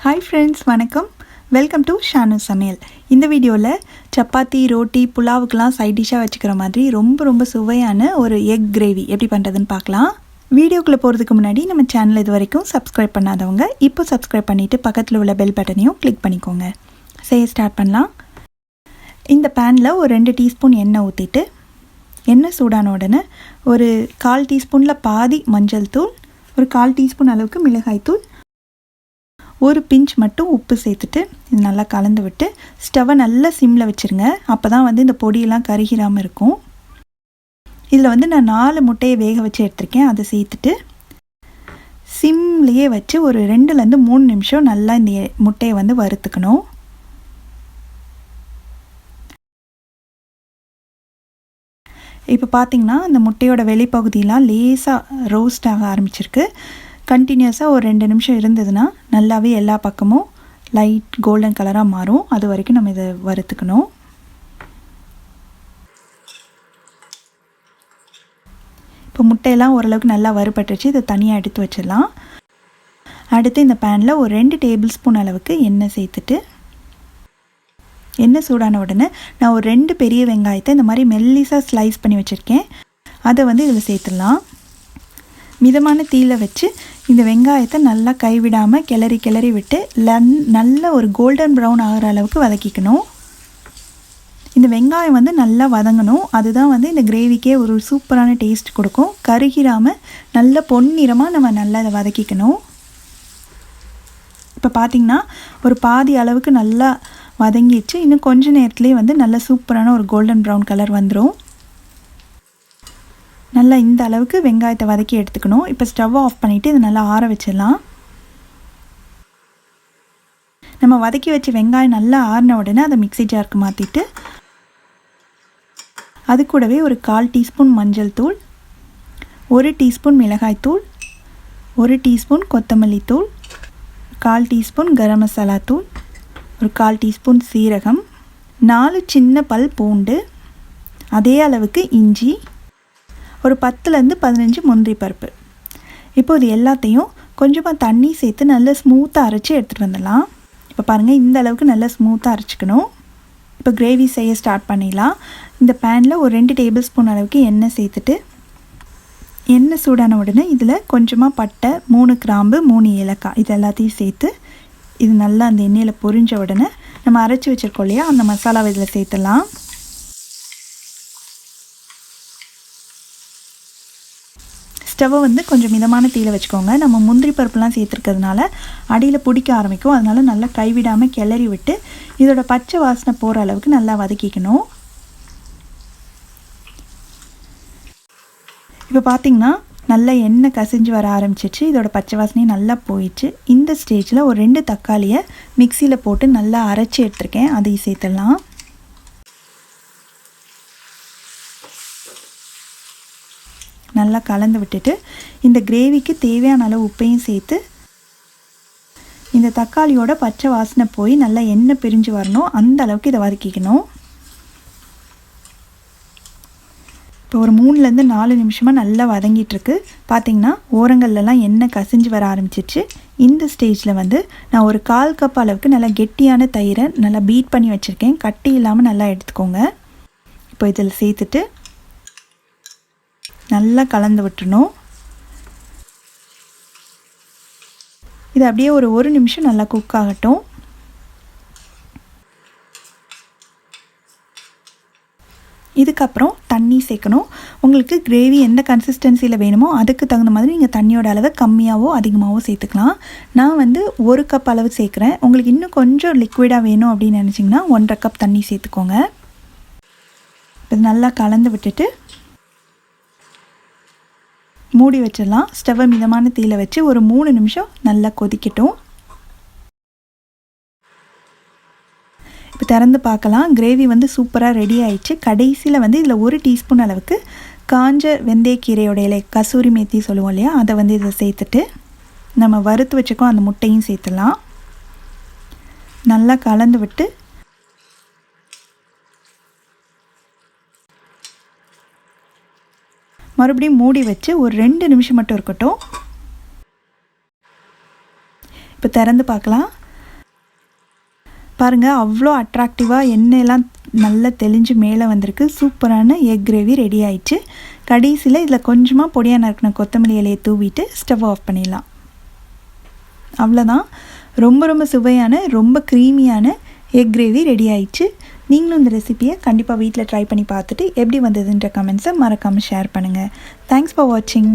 Hi friends, வணக்கம். Welcome to Shanu சமையல். இந்த வீடியோவில் சப்பாத்தி, ரோட்டி, புலாவுக்கெலாம் சைட் டிஷ்ஷாக வச்சுக்கிற மாதிரி ரொம்ப சுவையான ஒரு எக் கிரேவி எப்படி பண்ணுறதுன்னு பார்க்கலாம். வீடியோக்குள்ளே போகிறதுக்கு முன்னாடி நம்ம சேனல் இது வரைக்கும் சப்ஸ்கிரைப் பண்ணாதவங்க இப்போ சப்ஸ்கிரைப் பண்ணிவிட்டு பக்கத்தில் உள்ள பெல் பட்டனையும் கிளிக் பண்ணிக்கோங்க. செய்ய ஸ்டார்ட் பண்ணலாம். இந்த பேனில் ஒரு 2 டீஸ்பூன் எண்ணெய் ஊற்றிட்டு, எண்ணெய் சூடான உடனே ஒரு 1/4 டீஸ்பூனில் பாதி மஞ்சள் தூள், ஒரு 1/4 டீஸ்பூன் அளவுக்கு மிளகாய் தூள், ஒரு பிஞ்ச் மட்டும் உப்பு சேர்த்துட்டு இது நல்லா கலந்து விட்டு ஸ்டவ்வை நல்லா சிம்மில் வச்சுருங்க. அப்போ தான் இந்த பொடியெல்லாம் கருகிராமல் இருக்கும். இதில் நான் 4 முட்டையை வேக வச்சு எடுத்திருக்கேன். அதை சேர்த்துட்டு சிம்லேயே வச்சு ஒரு 2லேருந்து 3 நிமிஷம் நல்லா இந்த முட்டையை வறுத்துக்கணும். இப்போ பார்த்திங்கன்னா அந்த முட்டையோட வெளிப்பகுதியெலாம் லேசாக ரோஸ்ட் ஆக ஆரம்பிச்சிருக்கு. கண்டினியூஸாக ஒரு 2 நிமிஷம் இருந்ததுன்னா நல்லாவே எல்லா பக்கமும் லைட் கோல்டன் கலராக மாறும். அது வரைக்கும் நம்ம இதை வறுத்துக்கணும். இப்போ முட்டையெல்லாம் ஓரளவுக்கு நல்லா வறுபட்டுருச்சு. இதை தனியாக எடுத்து வச்சிடலாம். அடுத்து இந்த பேனில் ஒரு 2 டேபிள் ஸ்பூன் அளவுக்கு எண்ணெய் சேர்த்துட்டு, எண்ணெய் சூடான உடனே நான் ஒரு 2 பெரிய வெங்காயத்தை இந்த மாதிரி மெல்லிஸாக ஸ்லைஸ் பண்ணி வச்சுருக்கேன். அதை இதில் சேர்த்துடலாம். மிதமான தீயில வச்சு இந்த வெங்காயத்தை நல்லா கைவிடாமல் கிளறி விட்டு நல்ல ஒரு கோல்டன் ப்ரௌன் ஆகிற அளவுக்கு வதக்கிக்கணும். இந்த வெங்காயம் நல்லா வதங்கணும். அதுதான் இந்த கிரேவிக்கே ஒரு சூப்பரான டேஸ்ட் கொடுக்கும். கருகிராமல் நல்ல பொன்னிறமாக நம்ம நல்லா அதை வதக்கிக்கணும். இப்போ பார்த்திங்கன்னா ஒரு பாதி அளவுக்கு நல்லா வதங்கிடுச்சு. இன்னும் கொஞ்சம் நேரத்துலேயே நல்ல சூப்பரான ஒரு கோல்டன் ப்ரௌன் கலர் வந்துடும். நல்லா இந்த அளவுக்கு வெங்காயத்தை வதக்கி எடுத்துக்கணும். இப்போ ஸ்டவ் ஆஃப் பண்ணிவிட்டு இதை நல்லா ஆற வச்சிடலாம். நம்ம வதக்கி வச்ச வெங்காயம் நல்லா ஆறின உடனே அதை மிக்ஸி ஜாருக்கு மாற்றிட்டு, அது கூடவே ஒரு 1/4 டீஸ்பூன் மஞ்சள் தூள், 1 டீஸ்பூன் மிளகாய் தூள், 1 டீஸ்பூன் கொத்தமல்லி தூள், 1/4 டீஸ்பூன் கரம் மசாலா தூள், ஒரு 1/4 டீஸ்பூன் சீரகம், 4 சின்ன பல் பூண்டு, அதே அளவுக்கு இஞ்சி, ஒரு 10லேருந்து 15 முந்திரி பருப்பு. இப்போ இது எல்லாத்தையும் கொஞ்சமாக தண்ணி சேர்த்து நல்லா ஸ்மூத்தாக அரைச்சி எடுத்துகிட்டு வந்துடலாம். இப்போ பாருங்கள், இந்த அளவுக்கு நல்லா ஸ்மூத்தாக அரைச்சிக்கணும். இப்போ கிரேவி செய்ய ஸ்டார்ட் பண்ணிடலாம். இந்த பேனில் ஒரு 2 டேபிள் ஸ்பூன் அளவுக்கு எண்ணெய் சேர்த்துட்டு, எண்ணெய் சூடான உடனே இதில் கொஞ்சமாக பட்டை, 3 கிராம்பு, 3 ஏலக்காய் இது எல்லாத்தையும் சேர்த்து இது நல்லா அந்த எண்ணெயில் பொரிஞ்ச உடனே நம்ம அரைச்சி வச்சுருக்கோம் இல்லையா, அந்த மசாலாவை இதில் சேர்த்துடலாம். ஸ்டவ்வை கொஞ்சம் மிதமான தீயில வச்சுக்கோங்க. நம்ம முந்திரி பருப்புலாம் சேர்த்துருக்கிறதுனால அடியில் பிடிக்க ஆரம்பிக்கும். அதனால் நல்லா கைவிடாமல் கிளறி விட்டு இதோட பச்சை வாசனை போகிற அளவுக்கு நல்லா வதக்கிக்கணும். இப்போ பார்த்திங்கன்னா நல்லா எண்ணெய் கசிஞ்சு வர ஆரம்பிச்சிச்சு. இதோட பச்சை வாசனையும் நல்லா போயிடுச்சு. இந்த ஸ்டேஜில் ஒரு 2 தக்காளியை மிக்சியில் போட்டு நல்லா அரைச்சி எடுத்துருக்கேன். அதையும் சேர்த்துடலாம். நல்லா கலந்து விட்டுட்டு இந்த கிரேவிக்கு தேவையான அளவு உப்பையும் சேர்த்து இந்த தக்காளியோட பச்சை வாசனை போய் நல்லா எண்ணெய் பிரிஞ்சு வரணும். அந்த அளவுக்கு இதை வதக்கிக்கணும். இப்போ ஒரு 3லேருந்து 4 நிமிஷமாக நல்லா வதங்கிட்டுருக்கு. பார்த்திங்கன்னா ஓரங்கள்லாம் எண்ணெய் கசிஞ்சு வர ஆரம்பிச்சிச்சு. இந்த ஸ்டேஜில் நான் ஒரு 1/4 கப் அளவுக்கு நல்லா கெட்டியான தயிரை நல்லா பீட் பண்ணி வச்சுருக்கேன். கட்டி இல்லாமல் நல்லா எடுத்துக்கோங்க. இப்போ இதில் சேர்த்துட்டு நல்லா கலந்து விட்டுறணும். இது அப்படியே ஒரு 1 நிமிஷம் நல்லா குக் ஆகட்டும். இதுக்கப்புறம் தண்ணி சேர்க்கணும். உங்களுக்கு கிரேவி எந்த கன்சிஸ்டன்சியில் வேணுமோ அதுக்கு தகுந்த மாதிரி நீங்கள் தண்ணியோட அளவை கம்மியாகவோ அதிகமாகவோ சேர்த்துக்கலாம். நான் 1 கப் அளவு சேர்க்குறேன். உங்களுக்கு இன்னும் கொஞ்சம் லிக்விடாக வேணும் அப்படின்னு நினச்சிங்கன்னா 1/2 கப் தண்ணி சேர்த்துக்கோங்க. இது நல்லா கலந்து விட்டுட்டு மூடி வச்சிடலாம். ஸ்டவ்வை மிதமான தீயில வச்சு ஒரு 3 நிமிஷம் நல்லா கொதிக்கட்டும். இப்போ திறந்து பார்க்கலாம். கிரேவி சூப்பராக ரெடி ஆயிடுச்சு. கடைசியில் இதில் 1 டீஸ்பூன் அளவுக்கு காஞ்ச வெந்தயக்கீரையோட இலை, கசூரி மேத்தி சொல்லுவோம் இல்லையா, அதை இதை சேர்த்துட்டு நம்ம வறுத்து வச்சுக்கோம் அந்த முட்டையும் சேர்த்துடலாம். நல்லா கலந்து விட்டு மறுபடியும் மூடி வச்சு ஒரு 2 நிமிஷம் மட்டும் இருக்கட்டும். இப்போ திறந்து பார்க்கலாம். பாருங்கள் அவ்வளோ அட்ராக்டிவாக எண்ணெயெல்லாம் நல்லா தெளிஞ்சு மேலே வந்திருக்கு. சூப்பரான எக் கிரேவி ரெடி ஆயிடுச்சு. கடைசியில் இதில் கொஞ்சமாக பொடியாக நறுக்கின கொத்தமல்லி இலையை தூவிட்டு ஸ்டவ் ஆஃப் பண்ணிடலாம். அவ்வளோதான், ரொம்ப ரொம்ப சுவையான ரொம்ப க்ரீமியான எக் கிரேவி ரெடி ஆயிடுச்சு. நீங்களும் இந்த ரெசிபியை கண்டிப்பாக வீட்டில் ட்ரை பண்ணி பார்த்துட்டு எப்படி வந்ததுன்ற கமெண்ட்ஸை மறக்காமல் ஷேர் பண்ணுங்கள். தேங்க்ஸ் ஃபார் வாட்சிங்.